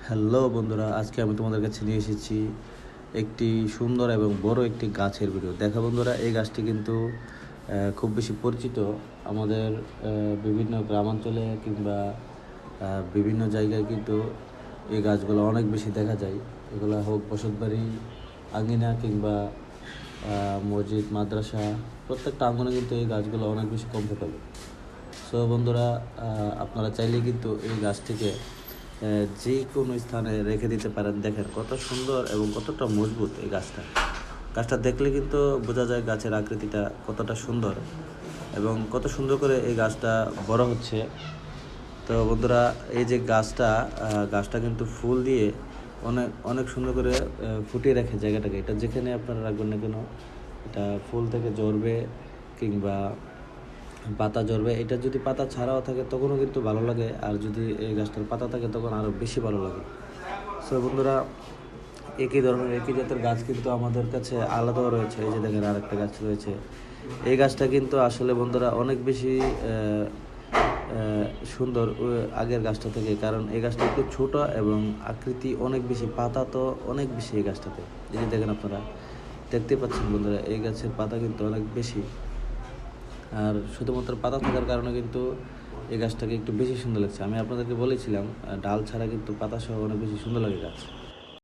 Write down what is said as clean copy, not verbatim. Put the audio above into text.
Hello বন্ধুরা, আজকে আমি তোমাদের কাছে নিয়ে এসেছি একটি সুন্দর এবং বড় একটি গাছের ভিডিও। দেখো বন্ধুরা, এই গাছটি কিন্তু খুব বেশি পরিচিত আমাদের বিভিন্ন গ্রামাঞ্চলে কিংবা বিভিন্ন জায়গায় কিন্তু এই গাছগুলো অনেক বেশি দেখা যায়। এগুলো হোক বসতবাড়ি, আঙিনা কিংবা মসজিদ, মাদ্রাসা, প্রত্যেকটা আঙ্গনে কিন্তু এই গাছগুলো অনেক বেশি কমফোর্টেবল। সো বন্ধুরা, আপনারা চাইলে কিন্তু এই গাছটিকে যে কোনো স্থানে রেখে দিতে পারেন। দেখেন কত সুন্দর এবং কতটা মজবুত এই গাছটা। গাছটা দেখলে কিন্তু বোঝা যায় গাছের আকৃতিটা কতটা সুন্দর এবং কত সুন্দর করে এই গাছটা বড় হচ্ছে। তো বন্ধুরা, এই যে গাছটা কিন্তু ফুল দিয়ে অনেক অনেক সুন্দর করে ফুটিয়ে রাখে জায়গাটাকে। এটা যেখানে আপনারা রাখবেন না কেন, এটা ফুল থেকে ঝরবে কিংবা পাতা ঝরবে। এটা যদি পাতা ছাড়াও থাকে তখনও কিন্তু ভালো লাগে, আর যদি এই গাছটার পাতা থাকে তখন আরও বেশি ভালো লাগে। সো বন্ধুরা, একই জাতের গাছ কিন্তু আমাদের কাছে আলাদাও রয়েছে। এই যে দেখেন আরেকটা গাছ রয়েছে। এই গাছটা কিন্তু আসলে বন্ধুরা অনেক বেশি সুন্দর আগের গাছটা থেকে, কারণ এই গাছটা একটু ছোটো এবং আকৃতি অনেক বেশি, পাতা তো অনেক বেশি এই গাছটাতে। এই যে দেখেন, আপনারা দেখতে পাচ্ছেন বন্ধুরা, এই গাছের পাতা কিন্তু অনেক বেশি। আর শুধুমাত্র পাতা থাকার কারণে কিন্তু এই গাছটাকে একটু বেশি সুন্দর লাগছে। আমি আপনাদেরকে বলেছিলাম ডাল ছাড়া কিন্তু পাতা সহ অনেক বেশি সুন্দর লাগে গাছ।